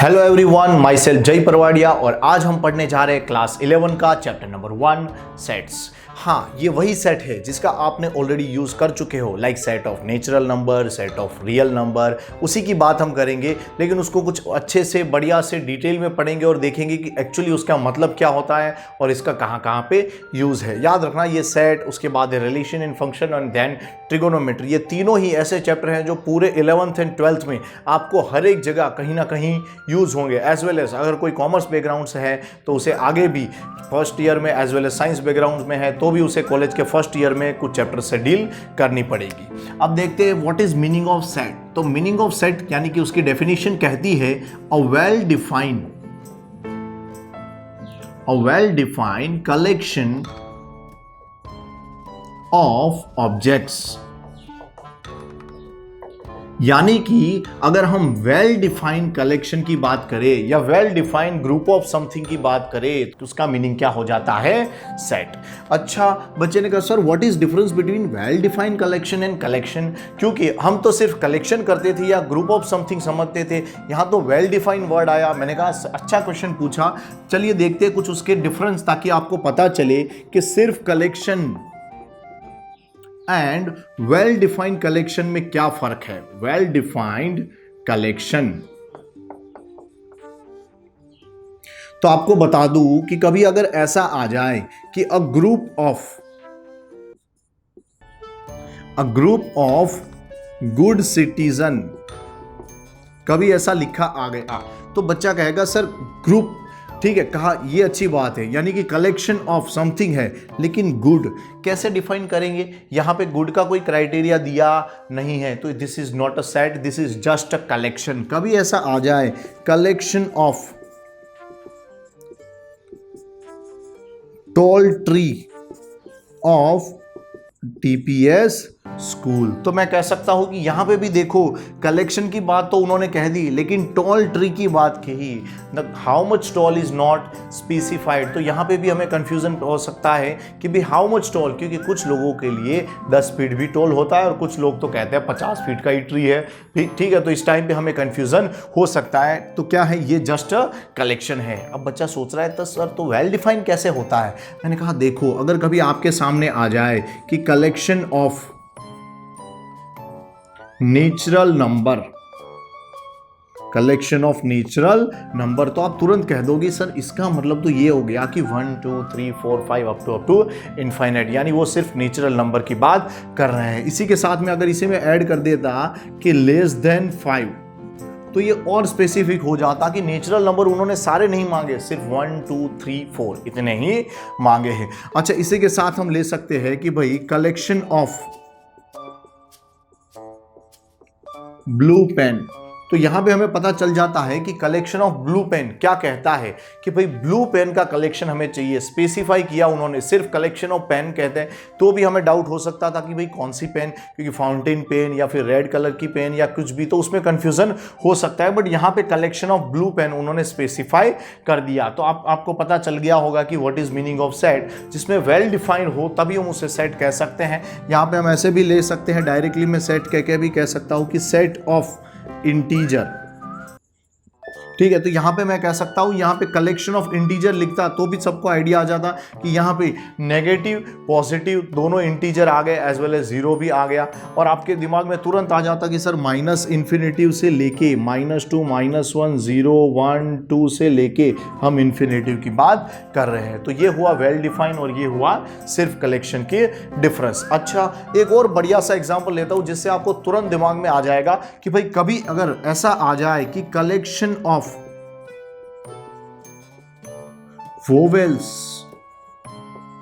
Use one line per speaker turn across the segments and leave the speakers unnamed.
Hello everyone, my self जय परवाड़िया और आज हम पढ़ने जा रहे हैं क्लास 11 का चैप्टर नंबर 1 सेट्स। हाँ, ये वही सेट है जिसका आपने ऑलरेडी यूज कर चुके हो, like set of natural number, set of real number. उसी की बात हम करेंगे, लेकिन उसको कुछ अच्छे से बढ़िया से डिटेल में पढ़ेंगे और देखेंगे कि एक्चुअली उसका मतलब क्या होता है और इसका कहाँ कहाँ पे यूज है। याद रखना, ये सेट, उसके बाद relation in function and then trigonometry, ये तीनों ही ऐसे चैप्टर हैं जो पूरे 11th एंड 12th में आपको हर एक जगह कहीं ना कहीं यूज होंगे। एज वेल एज अगर कोई कॉमर्स बैकग्राउंड से है तो उसे आगे भी फर्स्ट ईयर में, as well as science background में है तो भी उसे कॉलेज के फर्स्ट ईयर में कुछ चैप्टर से डील करनी पड़ेगी। अब देखते हैं what is meaning of set. तो मीनिंग ऑफ सेट यानी कि उसकी डेफिनेशन कहती है अ well defined collection of objects. यानी कि अगर हम वेल डिफाइंड कलेक्शन की बात करें या well defined group of something की बात करें तो उसका मीनिंग क्या हो जाता है? सेट। अच्छा, बच्चे ने कहा sir what is difference between well defined collection and collection, क्योंकि हम तो सिर्फ कलेक्शन करते थे या ग्रुप ऑफ समथिंग समझते थे, यहां तो वेल डिफाइंड वर्ड आया। मैंने कहा अच्छा क्वेश्चन पूछा, चलिए देखते हैं कुछ उसके डिफरेंस, ताकि आपको पता चले कि सिर्फ collection and well defined collection में क्या फर्क है। वेल डिफाइंड कलेक्शन, तो आपको बता दूं कि कभी अगर ऐसा आ जाए कि a group of good citizen, कभी ऐसा लिखा आ गया तो बच्चा कहेगा सर ग्रुप, ठीक है, कहा ये अच्छी बात है, यानी कि कलेक्शन ऑफ समथिंग है, लेकिन गुड कैसे डिफाइन करेंगे? यहां पे गुड का कोई क्राइटेरिया दिया नहीं है, तो this is not a set, this is just a collection. कभी ऐसा आ जाए collection of tall tree of TPS school, तो मैं कह सकता हूं कि यहां पे भी देखो कलेक्शन की बात तो उन्होंने कह दी, लेकिन टॉल ट्री की बात कही, how much tall is not specified. तो यहां पे भी हमें कंफ्यूजन हो सकता है कि भी हाउ मच टॉल, क्योंकि कुछ लोगों के लिए 10 फीट भी टॉल होता है और कुछ लोग तो कहते हैं 50 फीट का ही ट्री है, ठीक है, तो इस टाइम पे हमें कंफ्यूजन हो सकता है। तो क्या है, ये जस्ट अ कलेक्शन है। अब बच्चा सोच रहा है तो सर तो वेल डिफाइन कैसे होता है? मैंने कहा देखो, अगर कभी आपके सामने आ जाए कि collection of natural number, collection of natural number, तो आप तुरंत कह दोगे सर इसका मतलब तो ये हो गया कि 1 2 3 4 5 अप टू इनफाइनाइट, यानी वो सिर्फ नेचुरल नंबर की बात कर रहे हैं। इसी के साथ में अगर इसे मैं ऐड कर देता कि लेस देन 5, तो ये और स्पेसिफिक हो जाता कि नेचुरल नंबर उन्होंने सारे नहीं मांगे, सिर्फ 1 2 3 4 इतने ही मांगे हैं। अच्छा, इसी के साथ हम ले सकते हैं कि भाई कलेक्शन ऑफ ब्लू पेन, तो यहां पे हमें पता चल जाता है कि कलेक्शन ऑफ ब्लू पेन क्या कहता है कि भाई ब्लू पेन का कलेक्शन हमें चाहिए। स्पेसिफाई किया उन्होंने, सिर्फ कलेक्शन ऑफ पेन कहते हैं तो भी हमें डाउट हो सकता था कि भाई कौन सी पेन, क्योंकि फाउंटेन पेन या फिर रेड कलर की पेन या कुछ भी, तो उसमें कंफ्यूजन हो सकता है। बट यहां पे कलेक्शन ऑफ ब्लू पेन उन्होंने स्पेसिफाई कर दिया, तो आपको पता चल गया होगा कि what is meaning of set. जिसमें वेल डिफाइंड हो तभी हम उसे सेट कह सकते हैं। यहां पे हम ऐसे भी ले सकते हैं, डायरेक्टली मैं सेट कह के भी कह सकता हूं कि सेट ऑफ इंटीजर, ठीक है। तो यहां पे मैं कह सकता हूं, यहां पे कलेक्शन ऑफ इंटीजर लिखता तो भी सबको आइडिया आ जाता कि यहां पे नेगेटिव पॉजिटिव दोनों इंटीजर आ गए, एज वेल एज जीरो भी आ गया, और आपके दिमाग में तुरंत आ जाता कि सर माइनस इन्फिनेटिव से लेके -2 -1 0 1 2 से लेके हम इन्फिनेटिव की बात कर रहे हैं। तो ये हुआ वेल डिफाइन और ये हुआ सिर्फ कलेक्शन के डिफरेंस। अच्छा, एक और बढ़िया सा एग्जांपल लेता हूं जिससे आपको तुरंत दिमाग में आ जाएगा कि भाई कभी अगर ऐसा आ जाए कि collection of vowels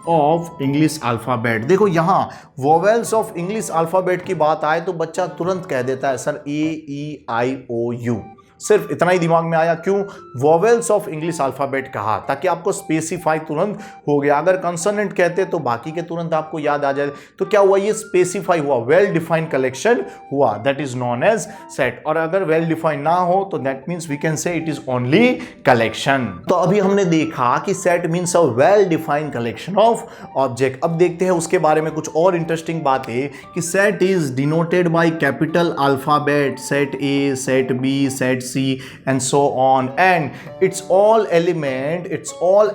of English alphabet, देखो यहां वोवेल्स ऑफ इंग्लिश अल्फाबेट की बात आए तो बच्चा तुरंत कह देता है सर AEIOU, सिर्फ इतना ही दिमाग में आया। क्यों? वोवेल्स ऑफ इंग्लिश अल्फाबेट कहा ताकि आपको स्पेसिफाई तुरंत हो गया। अगर कंसोनेंट कहते तो बाकी के तुरंत आपको याद आ जाए। तो क्या हुआ, ये स्पेसिफाई हुआ, वेल डिफाइंड कलेक्शन हुआ, that is known as set. और अगर वेल डिफाइंड ना हो तो that means we can say it is only collection. तो अभी हमने देखा कि set means a well defined collection of object. अब देखते हैं उसके बारे में कुछ और इंटरेस्टिंग बातें कि set is denoted by capital alphabet, set A, set B, set C and so on, and its all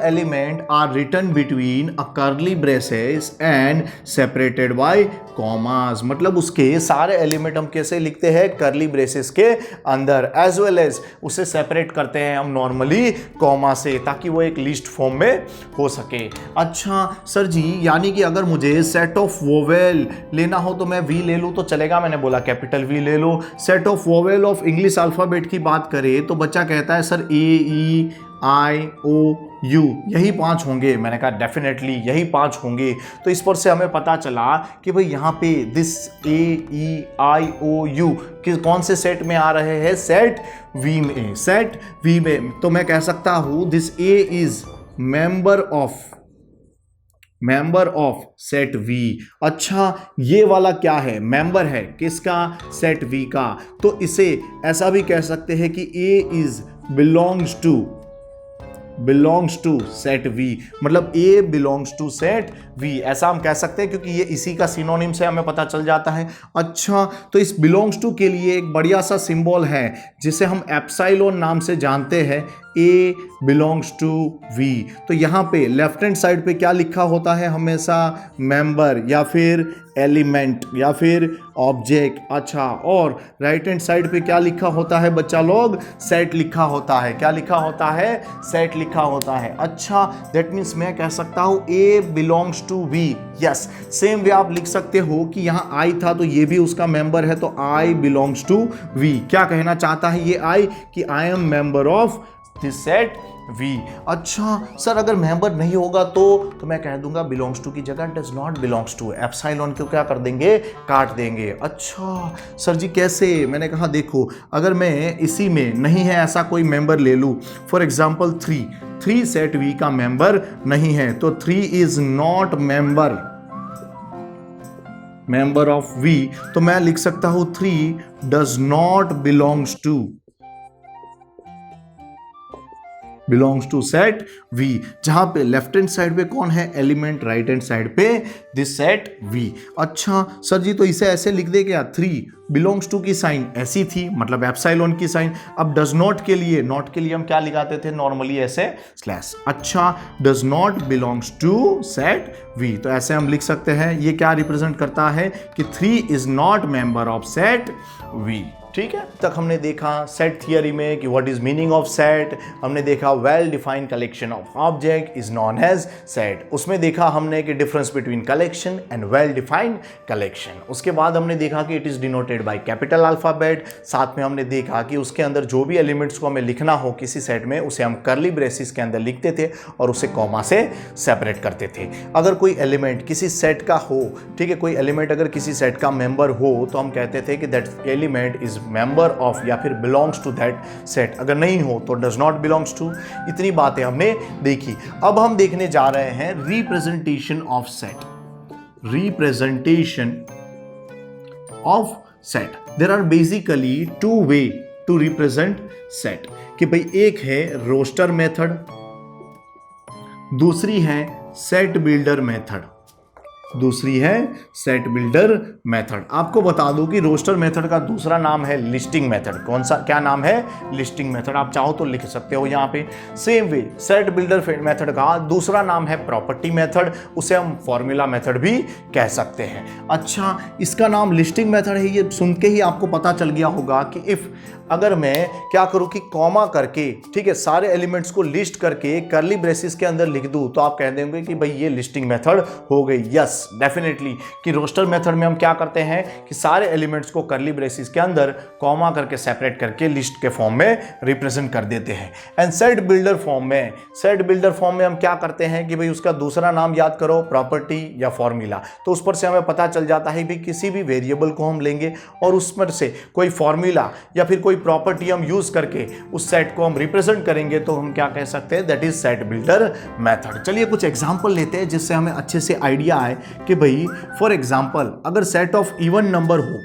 element are written between a curly braces and separated by commas. मतलब उसके सारे एलिमेंट हम कैसे लिखते हैं, curly braces के अंदर, as well as उसे सेपरेट करते हैं हम नॉर्मली कॉमा से, ताकि वो एक लिस्ट फॉर्म में हो सके। अच्छा सर जी, यानी कि अगर मुझे सेट ऑफ वोवेल लेना हो तो मैं वी ले लूँ तो चलेगा? मैंने बोला कैपिटल वी ले लो। Set of vowel of English alphabet की बात करें तो बच्चा कहता है सर A-E-I-O-U यही 5 होंगे। मैंने कहा डेफिनेटली यही 5 होंगे। तो इस पर से हमें पता चला कि भाई यहाँ पे दिस A-E-I-O-U कौन से सेट में आ रहे हैं, सेट वी में, सेट वी में। तो मैं कह सकता हूँ this A is member of set V. अच्छा ये वाला क्या है, मेंबर है किसका, सेट वी का। तो इसे ऐसा भी कह सकते हैं कि A is belongs to set V, मतलब A belongs to set V, ऐसा हम कह सकते हैं क्योंकि ये इसी का सिनोनिम से हमें पता चल जाता है। अच्छा तो इस बिलोंग्स टू के लिए एक बढ़िया सा सिंबल है जिसे हम एप्सिलॉन नाम से जानते हैं, A बिलोंग्स टू वी। तो यहाँ पे लेफ्ट हैंड साइड पे क्या लिखा होता है हमेशा, मेंबर या फिर एलिमेंट या फिर ऑब्जेक्ट। अच्छा और राइट हैंड साइड पे क्या लिखा होता है बच्चा लोग, सेट लिखा होता है। क्या लिखा होता है, सेट लिखा होता है। अच्छा दैट मीन्स मैं कह सकता हूँ A belongs to V. Yes same way आप लिख सकते हो कि यहाँ I था तो ये भी उसका मेंबर है, तो I बिलोंग्स टू वी। क्या कहना चाहता है ये I कि I am member of this set V. अच्छा सर अगर मेंबर नहीं होगा तो मैं कह दूंगा बिलोंग्स टू की जगह does not belongs to, epsilon को क्या कर देंगे, काट देंगे। अच्छा सर जी कैसे? मैंने कहा देखो अगर मैं इसी में नहीं है ऐसा कोई मेंबर ले लूँ, फॉर एग्जाम्पल 3 सेट वी का मेंबर नहीं है, तो 3 is not member of V. तो मैं लिख सकता हूं 3 does not belongs to set V, जहां पे लेफ्ट हैंड साइड पे कौन है, एलिमेंट, राइट हैंड साइड पे दिस सेट वी। अच्छा सर जी तो इसे ऐसे लिख दे क्या, 3 बिलोंग्स टू की साइन ऐसी थी, मतलब एप्सिलॉन की साइन। अब डज नॉट के लिए, नॉट के लिए हम क्या लगाते थे नॉर्मली, ऐसे स्लैश। अच्छा does not belongs to set V, तो ऐसे हम लिख सकते हैं। ये क्या रिप्रेजेंट करता है कि 3 is not member of set V. ठीक है, तक हमने देखा सेट थियरी में कि what is meaning of set, हमने देखा well defined collection of object is known as set, उसमें देखा हमने कि difference between collection and well defined collection. उसके बाद हमने देखा कि it is denoted by capital alphabet. साथ में हमने देखा कि उसके अंदर जो भी एलिमेंट्स को हमें लिखना हो किसी सेट में, उसे हम कर्ली ब्रेसिस के अंदर लिखते थे और उसे कॉमा से सेपरेट करते थे। अगर कोई एलिमेंट किसी सेट का हो, ठीक है, कोई एलिमेंट अगर किसी सेट का मेंबर हो तो हम कहते थे कि that element is member of या फिर बिलोंग्स टू दैट सेट। अगर नहीं हो तो डज नॉट बिलोंग्स टू। इतनी बातें हमने देखी। अब हम देखने जा रहे हैं representation of set. Representation of set, there are basically 2 way to represent set. कि भाई एक है रोस्टर मेथड, दूसरी है सेट बिल्डर मेथड, आपको बता दूं कि रोस्टर मेथड का दूसरा नाम है लिस्टिंग मेथड। कौन सा, क्या नाम है, लिस्टिंग मेथड। आप चाहो तो लिख सकते हो यहाँ पे। Same way set builder method का दूसरा नाम है प्रॉपर्टी मेथड, उसे हम फॉर्मूला मेथड भी कह सकते हैं। अच्छा इसका नाम लिस्टिंग मेथड है, ये सुन के ही आपको पता चल गया होगा कि इफ अगर मैं क्या करूं कि कॉमा करके, ठीक है, सारे एलिमेंट्स को लिस्ट करके कर्ली ब्रेसिस के अंदर लिख दूं तो आप कह देंगे कि भाई ये लिस्टिंग मेथड हो गई। यस डेफिनेटली कि रोस्टर मेथड में हम क्या करते हैं कि सारे एलिमेंट्स को कर्ली ब्रेसिस के अंदर कॉमा करके सेपरेट करके लिस्ट के फॉर्म में रिप्रेजेंट कर देते हैं। एंड सेट बिल्डर फॉर्म में हम क्या करते हैं कि भाई उसका दूसरा नाम याद करो, प्रॉपर्टी या फॉर्मूला। तो उस पर से हमें पता चल जाता है कि किसी भी वेरिएबल को हम लेंगे और उस पर से कोई फॉर्मूला या फिर कोई प्रॉपर्टी हम यूज करके उस सेट को हम रिप्रेजेंट करेंगे, तो हम क्या कह सकते हैं, that is set builder method. चलिए कुछ एग्जांपल लेते हैं जिससे हमें अच्छे से आइडिया आए कि भाई फॉर एग्जांपल अगर सेट ऑफ इवन नंबर हो,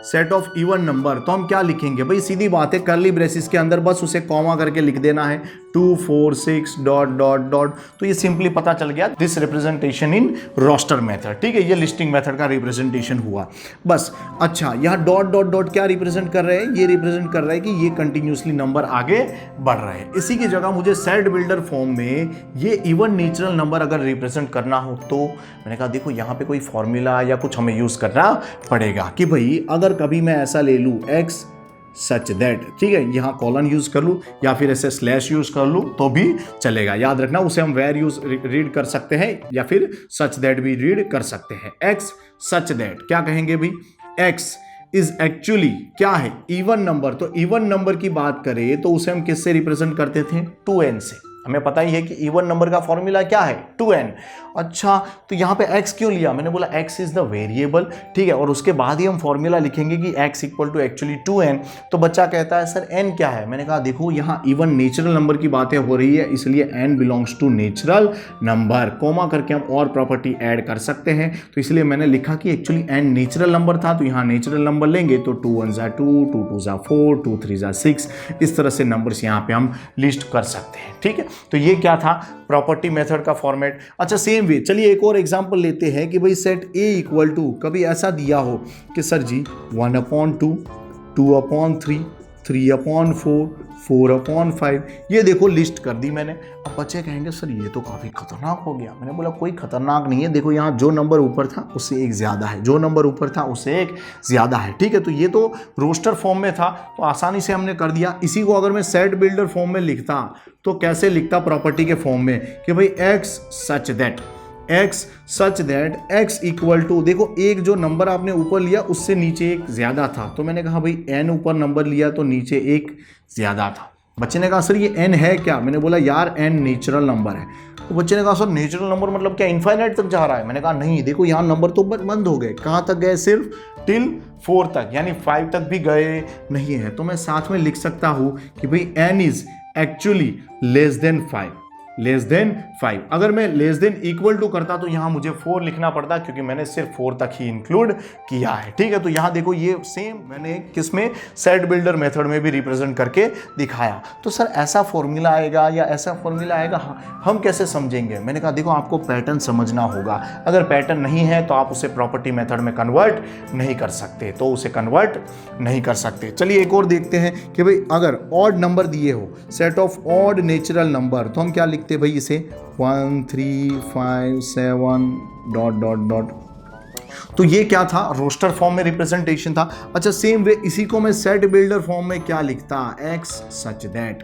सेट ऑफ इवन नंबर, तो हम क्या लिखेंगे भाई, सीधी बात है, कर्ली ब्रेसिस के अंदर बस उसे कॉमा करके लिख देना है 2 4 6 डॉट डॉट डॉट। तो ये सिंपली पता चल गया this representation in roster method. ठीक है, ये लिस्टिंग मेथड का रिप्रेजेंटेशन हुआ बस। अच्छा, यहाँ डॉट डॉट डॉट क्या रिप्रेजेंट कर रहे हैं, ये रिप्रेजेंट कर रहा है कि ये कंटिन्यूसली नंबर आगे बढ़ रहे हैं। इसी की जगह मुझे सेट बिल्डर फॉर्म में ये इवन नेचुरल नंबर अगर रिप्रेजेंट करना हो तो मैंने कहा देखो यहाँ पे कोई फॉर्मूला या कुछ हमें यूज करना पड़ेगा कि भाई अगर कभी मैं ऐसा ले लूँ x सच दैट, ठीक है, यहाँ कॉलन यूज कर लूँ या फिर ऐसे स्लैश यूज कर लूँ तो भी चलेगा। याद रखना उसे हम वेर यूज रीड कर सकते हैं या फिर सच दैट भी रीड कर सकते हैं। x सच दैट क्या कहेंगे भाई, x इज एक्चुअली क्या है, इवन नंबर। तो इवन नंबर की बात करें तो उसे हम किससे रिप्रेजेंट करते थे, 2n से। हमें पता ही है कि इवन नंबर का फॉर्मूला क्या है, 2n। अच्छा, तो यहाँ पे x क्यों लिया, मैंने बोला x इज द वेरिएबल, ठीक है, और उसके बाद ही हम फॉर्मूला लिखेंगे कि x equal to actually 2n। तो बच्चा कहता है सर n क्या है, मैंने कहा देखो यहाँ इवन नेचुरल नंबर की बातें हो रही है इसलिए n belongs to natural number, comma करके हम और प्रॉपर्टी ऐड कर सकते हैं। तो इसलिए मैंने लिखा कि एक्चुअली n नेचुरल नंबर था, तो यहाँ नेचुरल नंबर लेंगे तो 2 1 ज़ा 2, 2 2 ज़ा 4, 2 3 ज़ा 6, इस तरह से नंबर्स यहाँ पे हम लिस्ट कर सकते हैं। ठीक है, तो ये क्या था, प्रॉपर्टी मेथड का फॉर्मेट। अच्छा, सेम वे चलिए एक और एग्जांपल लेते हैं कि भाई सेट a इक्वल टू, कभी ऐसा दिया हो कि सर जी 1/2, 2/3, 3/4, 4/5, ये देखो लिस्ट कर दी मैंने। अब बच्चे कहेंगे सर ये तो काफ़ी खतरनाक हो गया। मैंने बोला कोई खतरनाक नहीं है, देखो यहाँ जो नंबर ऊपर था उससे एक ज़्यादा है, जो नंबर ऊपर था उससे एक ज़्यादा है। ठीक है, तो ये तो रोस्टर फॉर्म में था तो आसानी से हमने कर दिया। इसी को अगर मैं सेट बिल्डर फॉर्म में लिखता तो कैसे लिखता, प्रॉपर्टी के फॉर्म में कि भाई x such that x equal to, देखो एक जो नंबर आपने ऊपर लिया उससे नीचे एक ज़्यादा था, तो मैंने कहा भाई n ऊपर नंबर लिया तो नीचे एक ज़्यादा था। बच्चे ने कहा सर ये n है क्या, मैंने बोला यार n नेचुरल नंबर है। तो बच्चे ने कहा सर नेचुरल नंबर मतलब क्या इनफाइनाइट तक जा रहा है, मैंने कहा नहीं, देखो यहाँ नंबर तो बंद हो गए, कहाँ तक गए, सिर्फ टिल 4 तक, यानी 5 तक भी गए नहीं है। तो मैं साथ में लिख सकता हूँ कि भाई n is actually less than 5। अगर मैं लेस देन इक्वल टू करता तो यहाँ मुझे 4 लिखना पड़ता क्योंकि मैंने सिर्फ 4 तक ही इंक्लूड किया है। ठीक है, तो यहाँ देखो ये सेम मैंने किसमें, सेट बिल्डर मेथड में भी रिप्रेजेंट करके दिखाया। तो सर ऐसा फॉर्मूला आएगा या ऐसा फॉर्मूला आएगा, हम कैसे समझेंगे, मैंने कहा देखो आपको पैटर्न समझना होगा। अगर पैटर्न नहीं है तो आप उसे प्रॉपर्टी मेथड में कन्वर्ट नहीं कर सकते, चलिए एक और देखते हैं कि भाई अगर ऑड नंबर दिए हो, set of odd natural number, तो हम क्या लिखते भाई इसे 1 3 5 7 डॉट डॉट डॉट। तो ये क्या था, रोस्टर फॉर्म में रिप्रेजेंटेशन था। अच्छा, सेम वे इसी को मैं सेट बिल्डर फॉर्म में क्या लिखता, x such that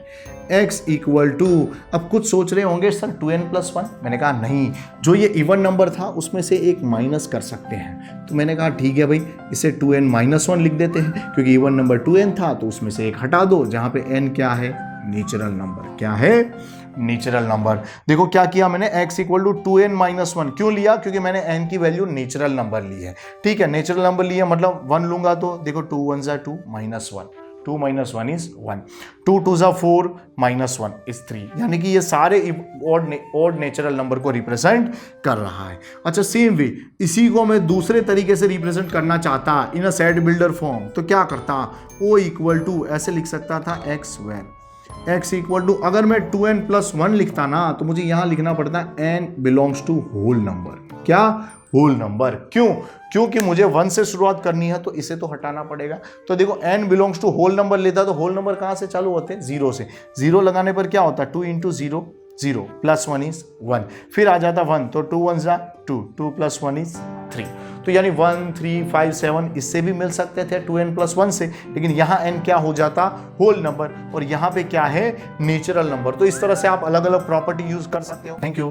x equal to, अब कुछ सोच रहे होंगे सर 2n+1, मैंने कहा नहीं, जो ये इवन नंबर था उसमें से एक माइनस कर सकते हैं। तो मैंने कहा ठीक है भाई, इसे 2n-1 लिख देते हैं क्योंकि इवन नंबर 2n था तो उसमें से एक हटा दो, जहां पे n क्या है, नेचुरल नंबर। क्या है, नेचुरल नंबर। देखो क्या किया मैंने, x इक्वल टू 2n-1 क्यों लिया, क्योंकि मैंने n की वैल्यू नेचुरल नंबर ली है। ठीक है, नेचुरल नंबर लिया मतलब 1 लूंगा तो देखो 2 1 ज़ा 2 -1, 2 - 1 इज 1, 2 2 ज़ा 4 -1 इज 3, यानी कि ये सारे ऑड नेचुरल नंबर को रिप्रेजेंट कर रहा है। अच्छा, सेम वे इसी को मैं दूसरे तरीके से रिप्रेजेंट करना चाहता इन अ सेट बिल्डर फॉर्म, तो क्या करता, o इक्वल टू ऐसे लिख सकता था x where x equal to, अगर मैं 2n+1 लिखता ना तो मुझे यहां लिखना पड़ता n belongs to whole number. क्या, होल नंबर। क्यों, क्योंकि मुझे 1 से शुरुआत करनी है तो इसे तो हटाना पड़ेगा। तो देखो n belongs to whole number लेता तो होल नंबर कहां से चालू होते हैं, 0 से। 0 लगाने पर क्या होता है, 2 × 0 0 +1 इज 1, फिर आ जाता 1 तो 2 1 ज़ा 2, 2 + 1 इज 3। तो यानी 1 3 5 7 इससे भी मिल सकते थे 2n+1 से, लेकिन यहाँ n क्या हो जाता, होल नंबर, और यहाँ पे क्या है, नेचुरल नंबर। तो इस तरह से आप अलग अलग प्रॉपर्टी यूज कर सकते हो। Thank you.